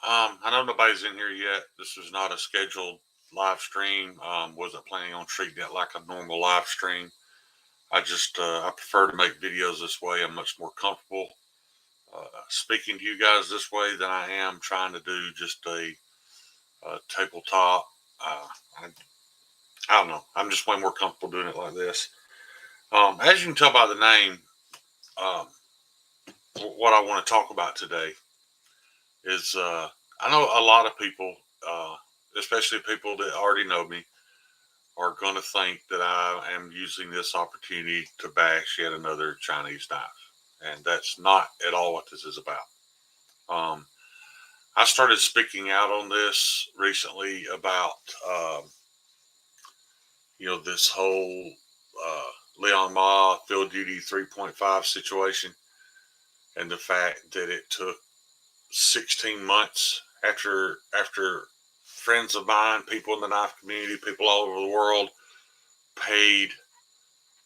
I know nobody's in here yet. This was not a scheduled live stream. Wasn't planning on treating it like a normal live stream. I prefer to make videos this way. I'm much more comfortable speaking to you guys this way than I am trying to do just a tabletop. Uh, I, I don't know. I'm just way more comfortable doing it like this. As you can tell by the name, um, what I want to talk about today is I know a lot of people, uh, especially people that already know me, are going to think that I am using this opportunity to bash yet another Chinese knife. And that's not at all what this is about. Um, I started speaking out on this recently about, this whole Liong Mah field duty 3.5 situation and the fact that it took 16 months after friends of mine, people in the knife community, people all over the world paid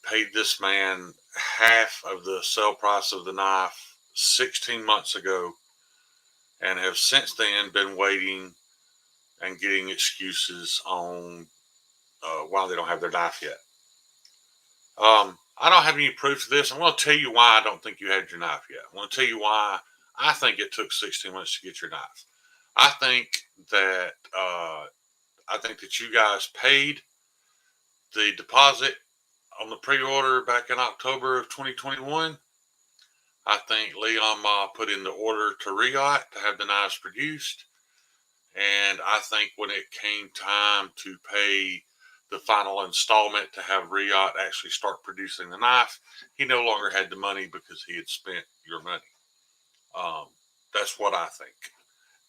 paid this man half of the sale price of the knife 16 months ago and have since then been waiting and getting excuses on why they don't have their knife yet. I don't have any proof of this. I'm going to tell you why I don't think you had your knife yet. I'm going to tell you why I think it took 16 months to get your knife. I think that you guys paid the deposit on the pre-order back in October of 2021. I think Liong Mah put in the order to Riot to have the knives produced. And I think when it came time to pay the final installment to have Riot actually start producing the knife, he no longer had the money because he had spent your money. Um, that's what I think.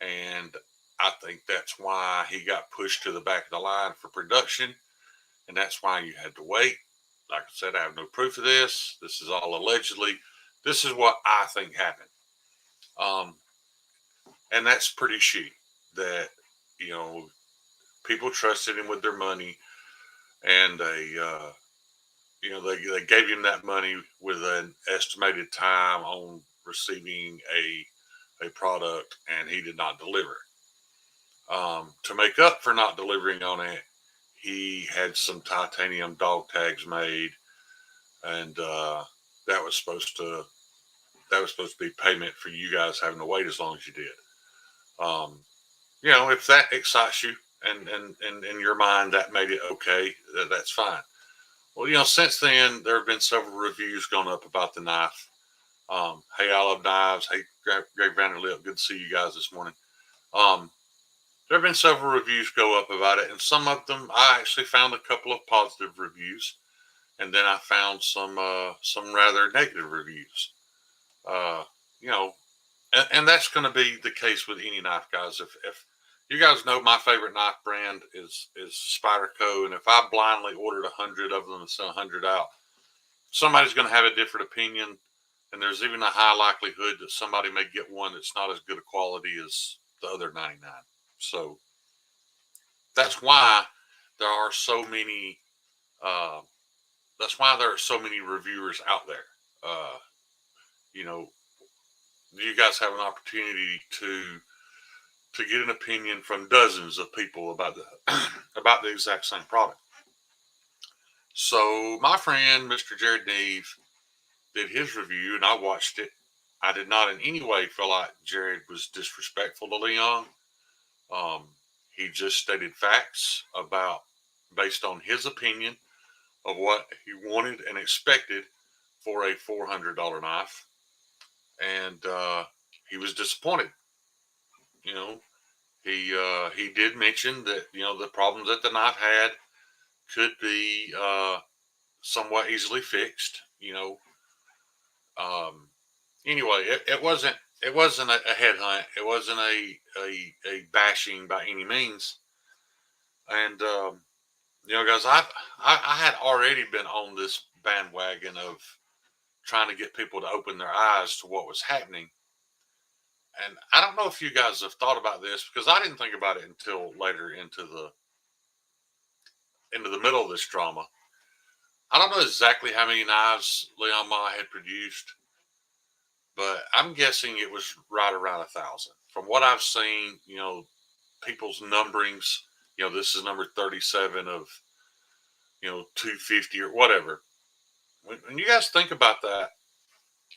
And I think that's why he got pushed to the back of the line for production. And that's why you had to wait. Like I said, I have no proof of this. This is all allegedly. This is what I think happened. Um, and that's pretty shitty that, you know, people trusted him with their money and they gave him that money with an estimated time on receiving a product and he did not deliver. To make up for not delivering on it, he had some titanium dog tags made, and that was supposed to be payment for you guys having to wait as long as you did. Um, if that excites you and in your mind that made it okay, that's fine. Well, since then there have been several reviews gone up about the knife. Hey, I love knives. Hey, Greg Vanderlip, good to see you guys this morning. Um, there have been several reviews go up about it, and some of them I actually found a couple of positive reviews, and then I found some rather negative reviews. Uh, you know, and that's going to be the case with any knife, guys. If you guys know, my favorite knife brand is Spyderco, and if I blindly ordered 100 of them and sent 100 out, somebody's going to have a different opinion, and there's even a high likelihood that somebody may get one that's not as good a quality as the other 99. So that's why there are so many. Uh, that's why there are so many reviewers out there. Uh, you know, you guys have an opportunity to get an opinion from dozens of people about the about the exact same product. So my friend Mr. Jared Neve did his review, and I watched it. I did not in any way feel like Jared was disrespectful to Liong. Um, he just stated facts about based on his opinion of what he wanted and expected for a $400 knife, and he was disappointed. You know, he did mention that the problems that the knife had could be somewhat easily fixed. Um, anyway, it wasn't a headhunt. It wasn't a bashing by any means. And guys, I had already been on this bandwagon of trying to get people to open their eyes to what was happening. And I don't know if you guys have thought about this because I didn't think about it until later into the middle of this drama. I don't know exactly how many knives Liong Mah had produced, but I'm guessing it was right around 1,000. From what I've seen, people's numberings, this is number 37 of, 250 or whatever. When you guys think about that,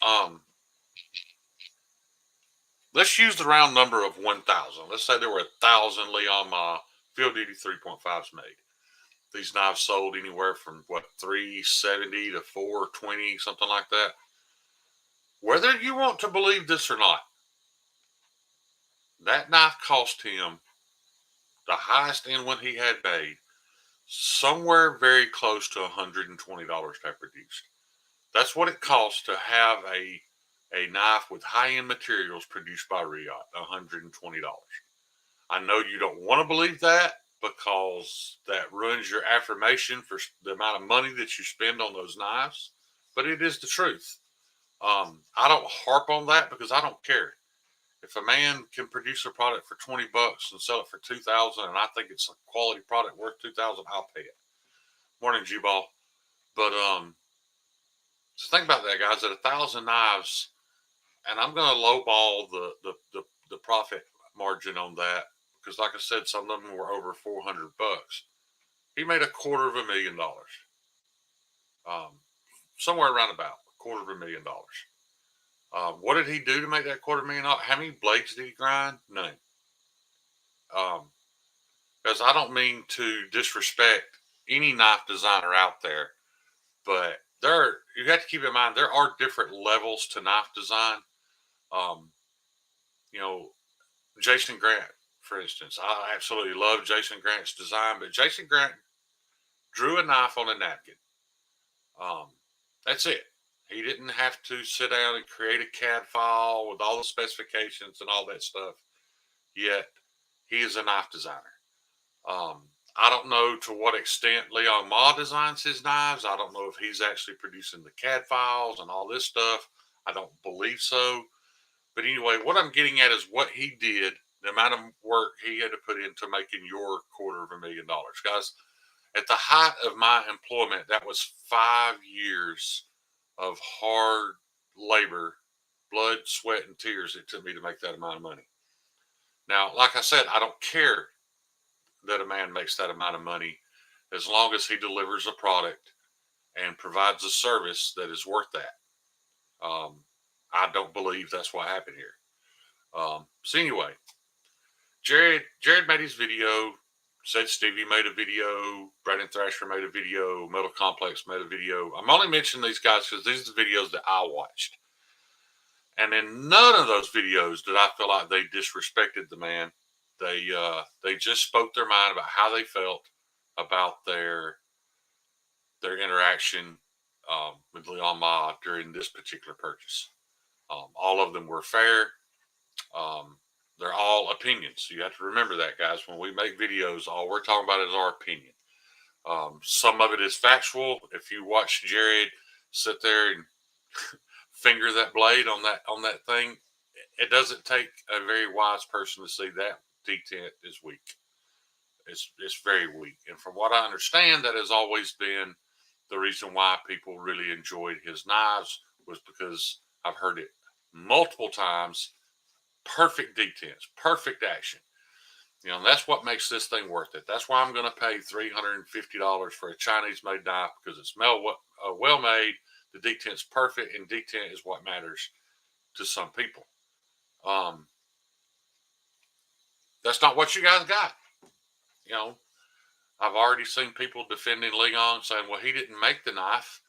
um, let's use the round number of 1,000. Let's say there were 1,000 Liong Mah field duty 3.5s made. These knives sold anywhere from what, 370 to 420, something like that. Whether you want to believe this or not, that knife cost him the highest end one he had made somewhere very close to $120 type produced. That's what it costs to have a knife with high-end materials produced by Riot, $120. I know you don't want to believe that because that ruins your affirmation for the amount of money that you spend on those knives, but it is the truth. I don't harp on that because I don't care. If a man can produce a product for $20 and sell it for 2,000, and I think it's a quality product worth 2,000, I'll pay it. Morning, G-Ball. But so think about that, guys. At 1,000 knives, and I'm going to lowball the profit margin on that because, like I said, some of them were over $400. He made $250,000, somewhere around about $250,000. What did he do to make that $250,000? How many blades did he grind? None. Because I don't mean to disrespect any knife designer out there, but you have to keep in mind there are different levels to knife design. Jason Grant, for instance, I absolutely love Jason Grant's design, but Jason Grant drew a knife on a napkin. That's it. He didn't have to sit down and create a CAD file with all the specifications and all that stuff. Yet he is a knife designer. I don't know to what extent Liong Mah designs his knives. I don't know if he's actually producing the CAD files and all this stuff. I don't believe so. But anyway, what I'm getting at is what he did, the amount of work he had to put into making your $250,000. Guys, at the height of my employment, that was 5 years of hard labor, blood, sweat, and tears it took me to make that amount of money. Now, like I said, I don't care that a man makes that amount of money as long as he delivers a product and provides a service that is worth that. I don't believe that's what happened here. So anyway, Jared made his video, said Stevie made a video, Brandon Thrasher made a video, Metal Complex made a video. I'm only mentioning these guys because these are the videos that I watched. And in none of those videos did I feel like they disrespected the man. They just spoke their mind about how they felt about their interaction with Liong Mah during this particular purchase. All of them were fair. They're all opinions. You have to remember that, guys. When we make videos, all we're talking about is our opinion. Some of it is factual. If you watch Jared sit there and finger that blade on that thing, it doesn't take a very wise person to see that detent is weak. It's very weak. And from what I understand, that has always been the reason why people really enjoyed his knives, was because I've heard it multiple times. Perfect detents, perfect action. And that's what makes this thing worth it. That's why I'm going to pay $350 for a Chinese-made knife, because it's well made. The detent's perfect, and detent is what matters to some people. That's not what you guys got. I've already seen people defending Liong, saying, well, he didn't make the knife.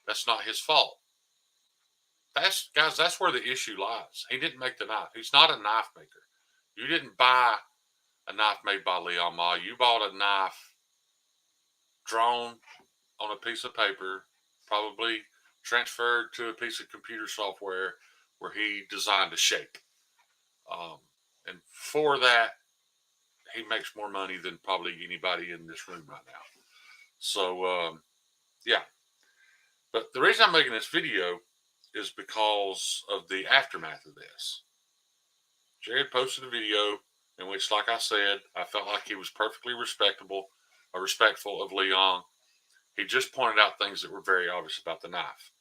That's not his fault. That's where the issue lies. He didn't make the knife. He's not a knife maker. You didn't buy a knife made by Liong Mah. You bought a knife drawn on a piece of paper, probably transferred to a piece of computer software where he designed a shape. And for that, he makes more money than probably anybody in this room right now. So, yeah. But the reason I'm making this video is because of the aftermath of this. Jared posted a video in which, like I said, I felt like he was perfectly respectful of Liong. He just pointed out things that were very obvious about the knife.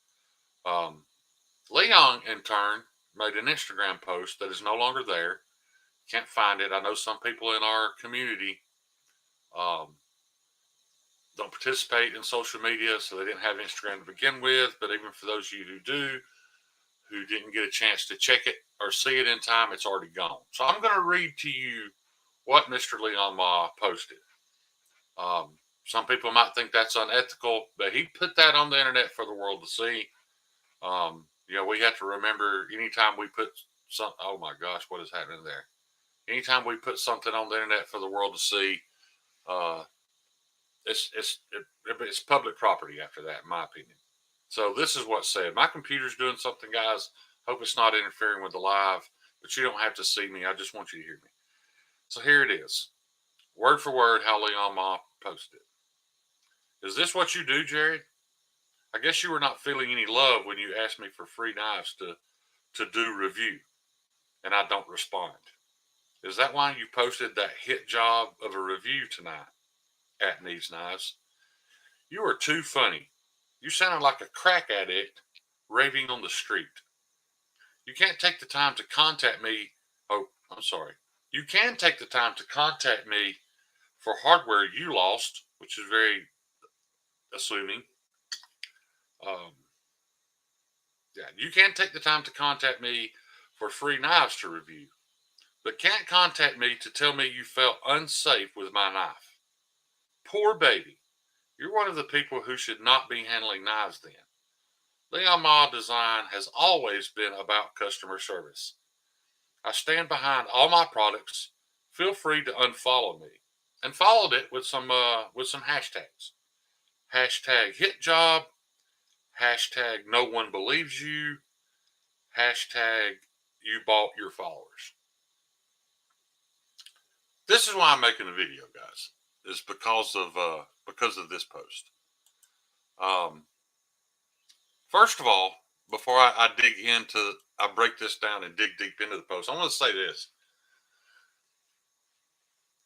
Liong, in turn, made an Instagram post that is no longer there. Can't find it. I know some people in our community um, don't participate in social media, so they didn't have Instagram to begin with. But even for those of you who do, who didn't get a chance to check it or see it in time, it's already gone. So I'm going to read to you what Mr. Liong Mah posted. Um, some people might think that's unethical, but he put that on the internet for the world to see. We have to remember anytime we put some, oh my gosh, what is happening there? Anytime we put something on the internet for the world to see, uh, it's public property after that, in my opinion. So this is what's said. My computer's doing something, guys. Hope it's not interfering with the live, but you don't have to see me. I just want you to hear me. So here it is, word for word, how Liong Mah posted. Is this what you do, Jared? I guess you were not feeling any love when you asked me for free knives to do review, and I don't respond. Is that why you posted that hit job of a review tonight at Needs Knives? You are too funny. You sounded like a crack addict raving on the street. You can't take the time to contact me. Oh, I'm sorry. You can take the time to contact me for hardware you lost, which is very assuming. Um, yeah, you can take the time to contact me for free knives to review, but can't contact me to tell me you felt unsafe with my knife. Poor baby. You're one of the people who should not be handling knives then. Liong Mah Design has always been about customer service. I stand behind all my products. Feel free to unfollow me. And followed it with some hashtags. Hashtag hit job. Hashtag no one believes you. Hashtag you bought your followers. This is why I'm making the video, guys. Is because of this post. First of all, before I break this down and dig deep into the post, I want to say this.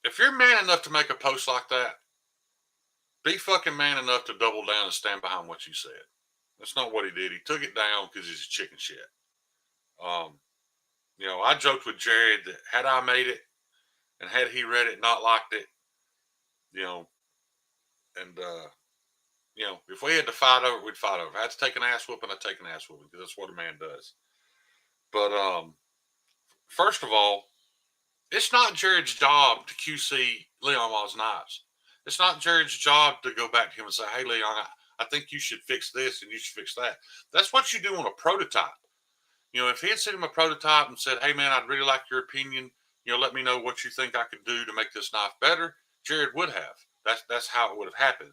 If you're man enough to make a post like that, be fucking man enough to double down and stand behind what you said. That's not what he did. He took it down because he's a chicken shit. I joked with Jared that had I made it and had he read it, not liked it, and if we had to fight over it, we'd fight over it. If I had to take an ass whooping, I'd take an ass whooping because that's what a man does. But first of all, it's not Jared's job to QC Liong Mah's knives. It's not Jared's job to go back to him and say, hey, Liong, I think you should fix this and you should fix that. That's what you do on a prototype. If he had sent him a prototype and said, hey, man, I'd really like your opinion, let me know what you think I could do to make this knife better, Jared would have. That's how it would have happened.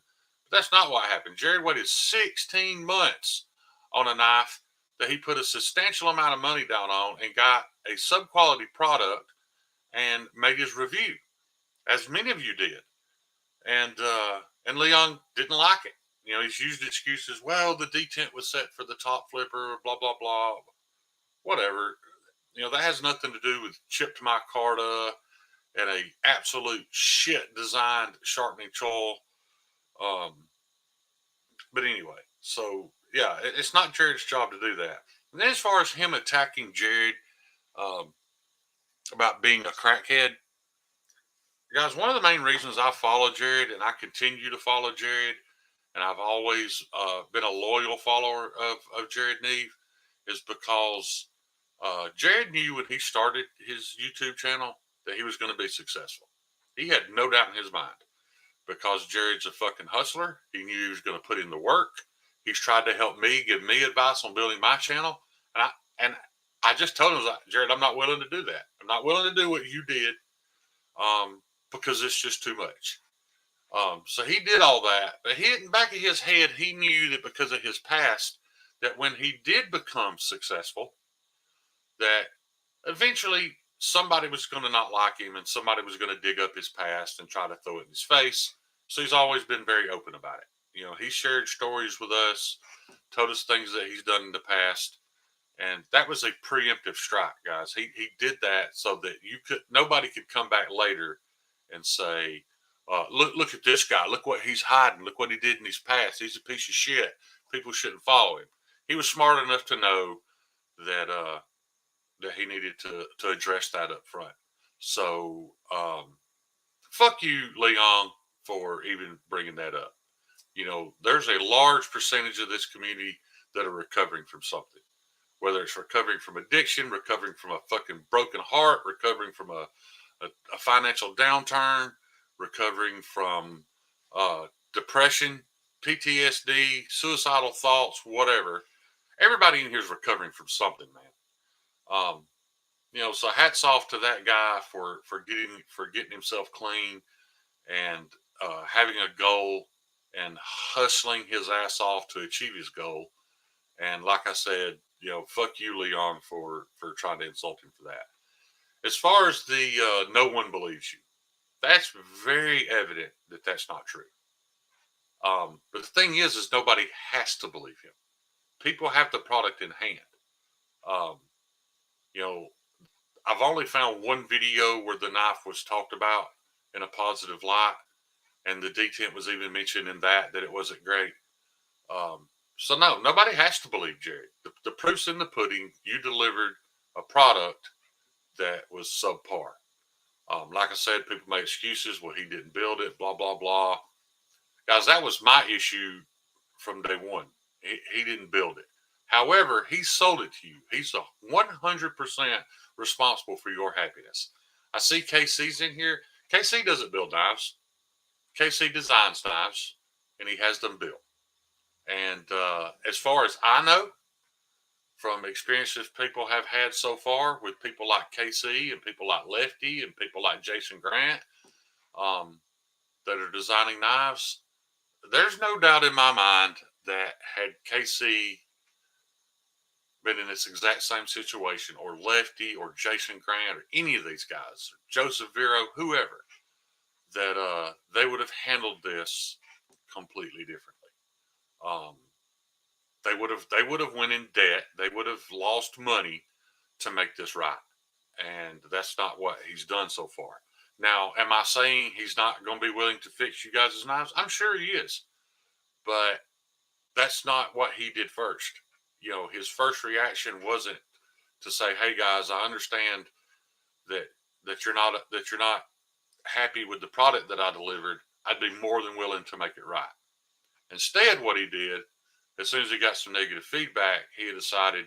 But that's not what happened. Jared waited 16 months on a knife that he put a substantial amount of money down on and got a sub-quality product and made his review, as many of you did. And Liong didn't like it. He's used excuses. Well, the detent was set for the top flipper, blah, blah, blah, whatever. That has nothing to do with chipped micarta and a absolute shit designed sharpening choil. But anyway, so yeah, it's not Jared's job to do that. And then as far as him attacking Jared about being a crackhead, guys, one of the main reasons I follow Jared and I continue to follow Jared, and I've always been a loyal follower of Jared Neve, is because Jared knew when he started his YouTube channel that he was going to be successful. He had no doubt in his mind because Jared's a fucking hustler. He knew he was going to put in the work. He's tried to help me, give me advice on building my channel. And I just told him, Jared, I'm not willing to do that. I'm not willing to do what you did because it's just too much. So he did all that. But in the back of his head, he knew that because of his past, that when he did become successful, that eventually somebody was going to not like him and somebody was going to dig up his past and try to throw it in his face. So he's always been very open about it. He shared stories with us, told us things that he's done in the past. And that was a preemptive strike, guys. He did that so that nobody could come back later and say, look at this guy. Look what he's hiding. Look what he did in his past. He's a piece of shit. People shouldn't follow him. He was smart enough to know that that he needed to address that up front. So, fuck you, Leon, for even bringing that up. You know, there's a large percentage of this community that are recovering from something, whether it's recovering from addiction, recovering from a fucking broken heart, recovering from a financial downturn, recovering from depression, PTSD, suicidal thoughts, whatever. Everybody in here is recovering from something, man. You know, so hats off to that guy for getting himself clean and having a goal and hustling his ass off to achieve his goal. And like I said, you know, fuck you, Leon, for trying to insult him for that. As far as the no one believes you, that's very evident that that's not true. But the thing is nobody has to believe him. People have the product in hand. Um, you know, I've only found one video where the knife was talked about in a positive light, and the detent was even mentioned in that it wasn't great. So no, nobody has to believe Jerry. The proof's in the pudding. You delivered a product that was subpar. Like I said, people make excuses. Well, he didn't build it. Blah blah blah. Guys, that was my issue from day one. He didn't build it. However, he sold it to you. He's 100% responsible for your happiness. I see KC's in here. KC doesn't build knives. KC designs knives, and he has them built. And as far as I know, from experiences people have had so far with people like KC and people like Lefty and people like Jason Grant that are designing knives, there's no doubt in my mind that had KC been in this exact same situation, or Lefty or Jason Grant or any of these guys, Joseph Vero, whoever, that they would have handled this completely differently. They would have went in debt. They would have lost money to make this right, and that's not what he's done so far. Now, am I saying he's not going to be willing to fix you guys' knives? I'm sure he is, but that's not what he did first. You know, his first reaction wasn't to say, "Hey guys, I understand that you're not happy with the product that I delivered. I'd be more than willing to make it right." Instead, what he did, as soon as he got some negative feedback, he decided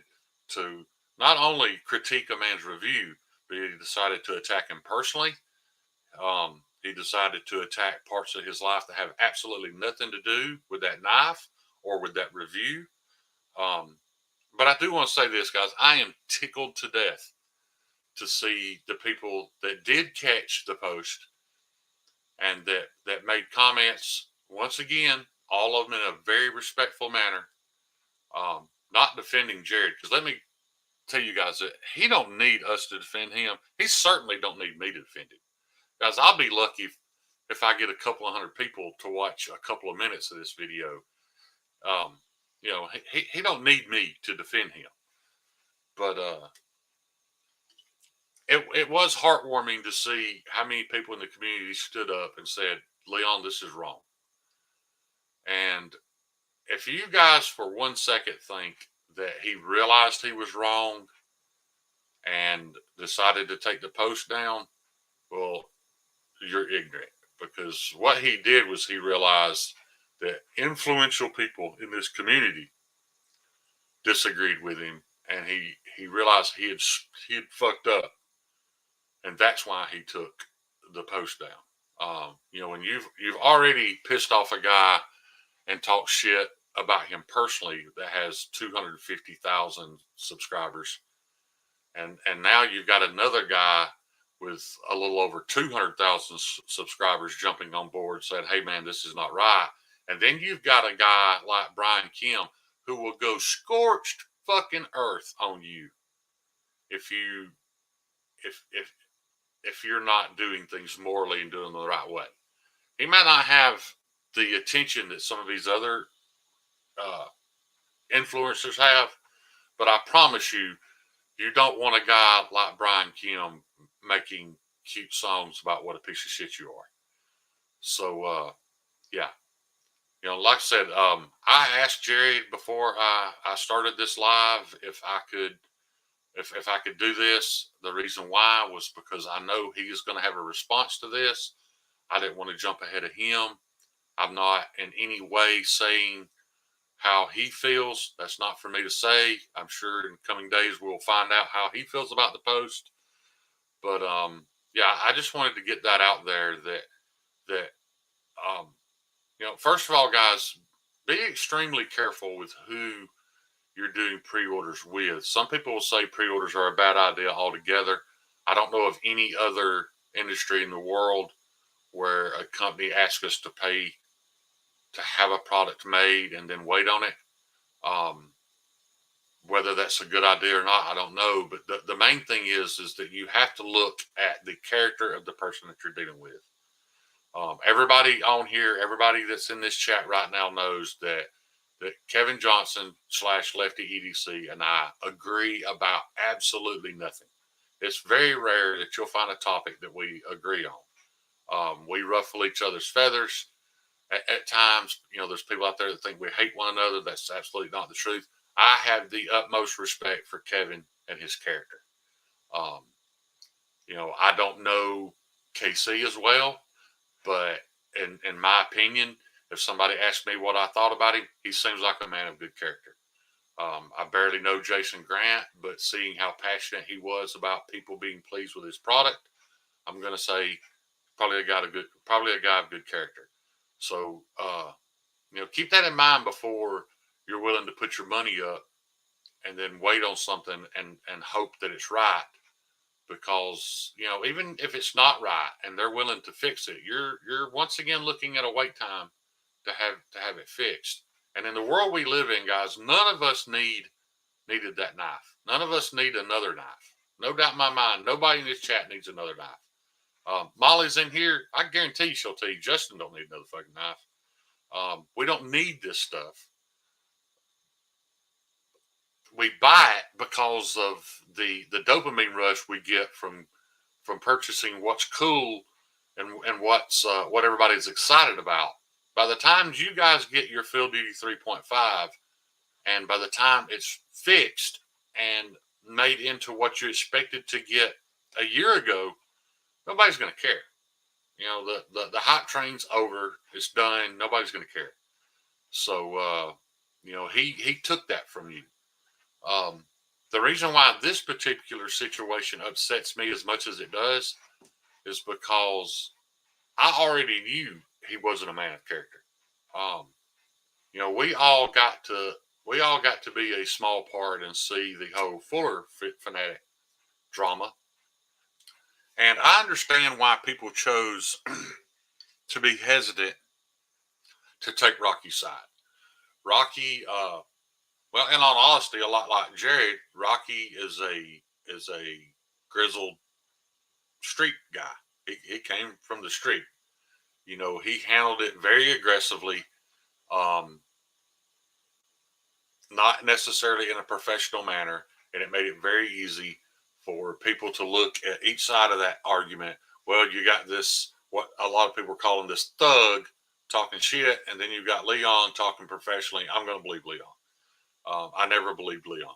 to not only critique a man's review, but he decided to attack him personally. He decided to attack parts of his life that have absolutely nothing to do with that knife or with that review. But I do want to say this, guys. I am tickled to death to see the people that did catch the post and that made comments. Once again, all of them in a very respectful manner, not defending Jared. Because let me tell you guys that he don't need us to defend him. He certainly don't need me to defend him. Guys, I'll be lucky if I get a couple of hundred people to watch a couple of minutes of this video. You know, he don't need me to defend him. But it was heartwarming to see how many people in the community stood up and said, "Leon, this is wrong." And if you guys for 1 second think that he realized he was wrong and decided to take the post down, well, you're ignorant, because what he did was he realized that influential people in this community disagreed with him, and he realized he had fucked up, and that's why he took the post down. You know, when you've already pissed off a guy and talked shit about him personally that has 250,000 subscribers, and now you've got another guy with a little over 200,000 subscribers jumping on board saying, "Hey man, this is not right." And then you've got a guy like Brian Kim who will go scorched fucking earth on you if you're not doing things morally and doing them the right way. He might not have the attention that some of these other influencers have, but I promise you, you don't want a guy like Brian Kim making cute songs about what a piece of shit you are. So, yeah. You know, like I said, I asked Jerry before I started this live if I could if I could do this, the reason why was because I know he is going to have a response to this. I didn't want to jump ahead of him. I'm not in any way saying how he feels. That's not for me to say. I'm sure in coming days we'll find out how he feels about the post. But yeah, I just wanted to get that out there that um, first of all, guys, be extremely careful with who you're doing pre-orders with. Some people will say pre-orders are a bad idea altogether. I don't know of any other industry in the world where a company asks us to pay to have a product made and then wait on it. Whether that's a good idea or not, I don't know. But the main thing is that you have to look at the character of the person that you're dealing with. Everybody on here, everybody that's in this chat right now knows that Kevin Johnson / Lefty EDC and I agree about absolutely nothing. It's very rare that you'll find a topic that we agree on. We ruffle each other's feathers. At times, there's people out there that think we hate one another. That's absolutely not the truth. I have the utmost respect for Kevin and his character. Um, I don't know KC as well, but in my opinion, if somebody asked me what I thought about him, he seems like a man of good character. I barely know Jason Grant, but seeing how passionate he was about people being pleased with his product, I'm going to say probably a guy of good character. So, keep that in mind before you're willing to put your money up and then wait on something and hope that it's right. Because, even if it's not right and they're willing to fix it, you're once again looking at a wait time to have it fixed. And in the world we live in, guys, none of us needed that knife. None of us need another knife. No doubt in my mind, nobody in this chat needs another knife. Molly's in here. I guarantee she'll tell you Justin don't need another fucking knife. We don't need this stuff. We buy it because of the dopamine rush we get from purchasing what's cool and what everybody's excited about. By the time you guys get your Field Duty 3.5, and by the time it's fixed and made into what you expected to get a year ago, nobody's going to care. The hype train's over. It's done. Nobody's going to care. So, he took that from you. The reason why this particular situation upsets me as much as it does is because I already knew he wasn't a man of character. We all got to be a small part and see the whole Fuller fanatic drama. And I understand why people chose to be hesitant to take Rocky's side. Rocky, well, in all honesty, a lot like Jared, Rocky is a grizzled street guy. He came from the street. He handled it very aggressively, not necessarily in a professional manner, and it made it very easy for people to look at each side of that argument. Well, you got this, what a lot of people are calling this thug talking shit, and then you got Leon talking professionally. I'm going to believe Leon. I never believed Leon.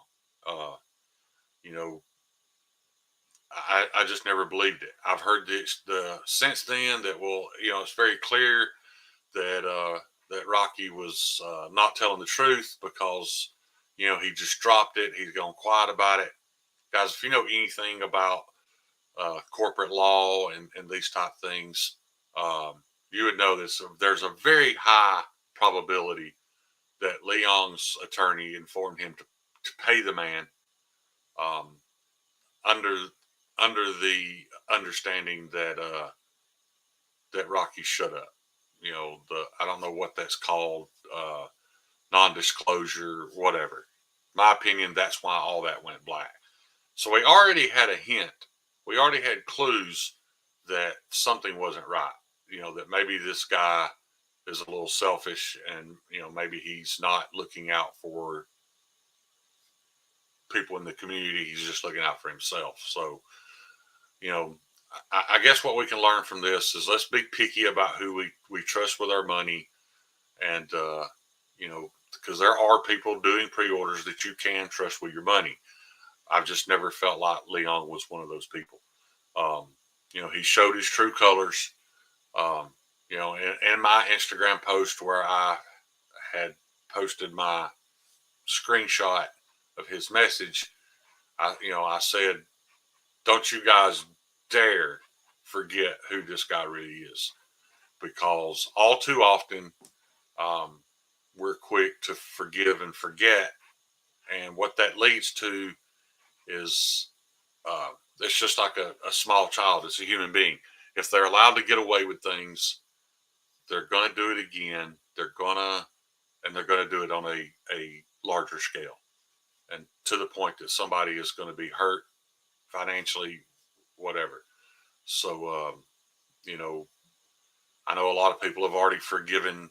I just never believed it. I've heard this since then that it's very clear that that Rocky was not telling the truth because he just dropped it. He's gone quiet about it. Guys, if you know anything about corporate law and these type things, you would know this. There's a very high probability that Leon's attorney informed him to pay the man under the understanding that that Rocky shut up. I don't know what that's called, non-disclosure, whatever. My opinion, that's why all that went black. So we already had a hint. We already had clues that something wasn't right. That maybe this guy is a little selfish and, maybe he's not looking out for people in the community. He's just looking out for himself. So, I guess what we can learn from this is let's be picky about who we trust with our money. And, because there are people doing pre-orders that you can trust with your money. I've just never felt like Liong was one of those people. Um, he showed his true colors. Um, in my Instagram post where I had posted my screenshot of his message, I said, "Don't you guys dare forget who this guy really is," because all too often um, we're quick to forgive and forget, and what that leads to is uh, it's just like a small child. It's a human being. If they're allowed to get away with things, they're going to do it again. They're going to do it on a larger scale, and to the point that somebody is going to be hurt financially, whatever. So, you know, I know a lot of people have already forgiven,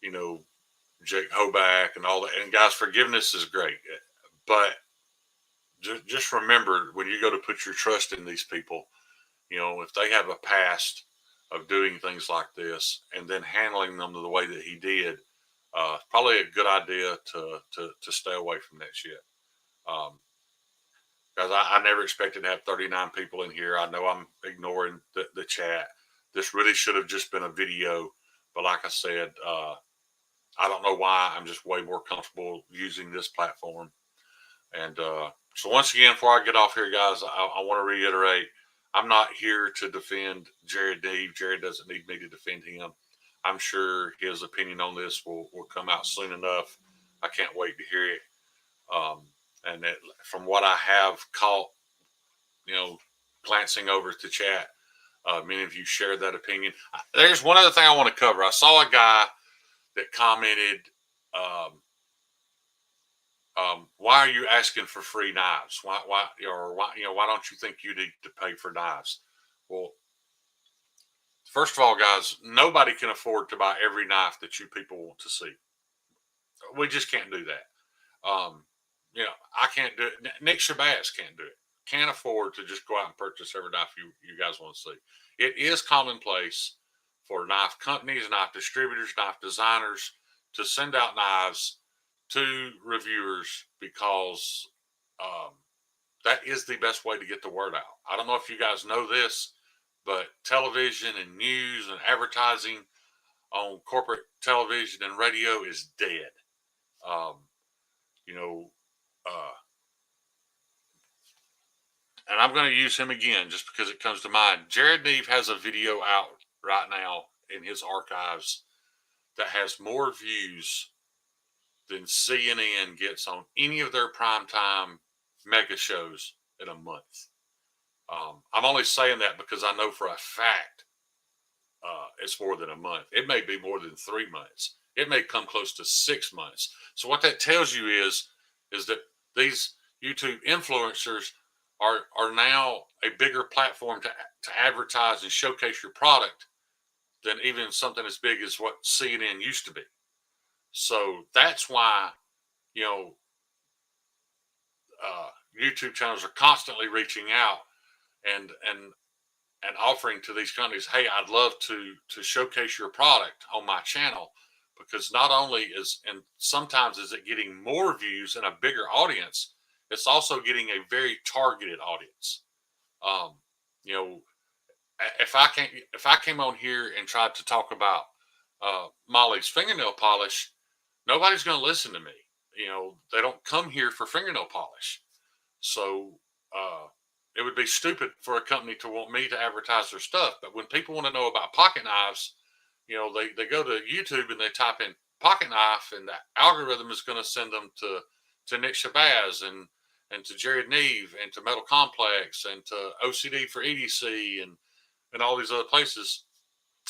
you know, Jake Hoback and all that. And guys, forgiveness is great, but just remember when you go to put your trust in these people, if they have a past of doing things like this and then handling them the way that he did, probably a good idea to stay away from that shit. Um, because I never expected to have 39 people in here. I know I'm ignoring the chat. This really should have just been a video, but like I said, I don't know why. I'm just way more comfortable using this platform. And so once again, before I get off here, guys, I want to reiterate, I'm not here to defend Jared Neve. Jared doesn't need me to defend him. I'm sure his opinion on this will come out soon enough. I can't wait to hear it. Um, and that, from what I have caught, glancing over to chat, many of you shared that opinion. There's one other thing I want to cover. I saw a guy that commented, um, why are you asking for free knives? Why don't you think you need to pay for knives? Well, first of all, guys, nobody can afford to buy every knife that you people want to see. We just can't do that. I can't do it. Nick Shabazz can't do it. Can't afford to just go out and purchase every knife you guys want to see. It is commonplace for knife companies, knife distributors, knife designers to send out knives to reviewers because um, that is the best way to get the word out. I don't know if you guys know this, but television and news and advertising on corporate television and radio is dead. Um, you know, uh, and I'm going to use him again just because it comes to mind. Jared Neve has a video out right now in his archives that has more views than CNN gets on any of their primetime mega shows in a month. I'm only saying that because I know for a fact it's more than a month. It may be more than 3 months. It may come close to 6 months. So what that tells you is that these YouTube influencers are now a bigger platform to advertise and showcase your product than even something as big as what CNN used to be. So that's why you know YouTube channels are constantly reaching out and offering to these companies, hey, I'd love to showcase your product on my channel, because not only is, and sometimes is it getting more views and a bigger audience, it's also getting a very targeted audience. Um, you know, if I came on here and tried to talk about Molly's fingernail polish, nobody's going to listen to me. They don't come here for fingernail polish. So it would be stupid for a company to want me to advertise their stuff. But when people want to know about pocket knives, they go to YouTube and they type in pocket knife, and the algorithm is going to send them to Nick Shabazz and to Jared Neve and to Metal Complex and to OCD for EDC and all these other places.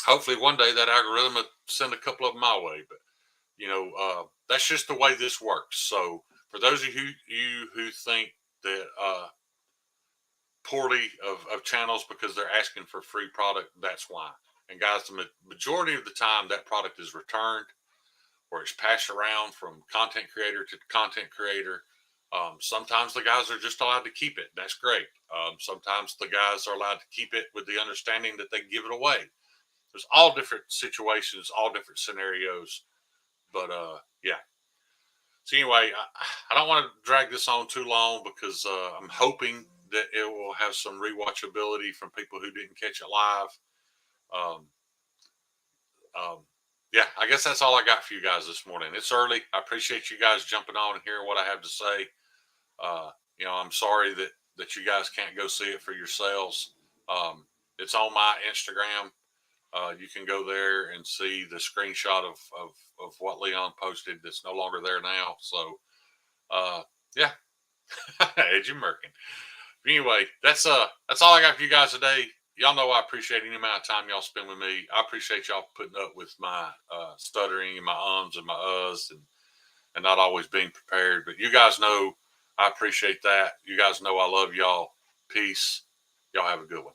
Hopefully one day that algorithm will send a couple of them my way. But that's just the way this works. So for those of you who think that poorly of channels because they're asking for free product, that's why. And guys, the majority of the time that product is returned or it's passed around from content creator to content creator. Sometimes the guys are just allowed to keep it. That's great. Sometimes the guys are allowed to keep it with the understanding that they give it away. There's all different situations, all different scenarios. But yeah. So anyway, I don't want to drag this on too long because I'm hoping that it will have some rewatchability from people who didn't catch it live. Um, um, yeah, I guess that's all I got for you guys this morning. It's early. I appreciate you guys jumping on and hearing what I have to say. Uh, I'm sorry that you guys can't go see it for yourselves. Um, it's on my Instagram. You can go there and see the screenshot of what Leon posted. That's no longer there now. So yeah, Edge and Merkin. Anyway, that's all I got for you guys today. Y'all know I appreciate any amount of time y'all spend with me. I appreciate y'all putting up with my stuttering and my ums and my uhs and not always being prepared. But you guys know I appreciate that. You guys know I love y'all. Peace. Y'all have a good one.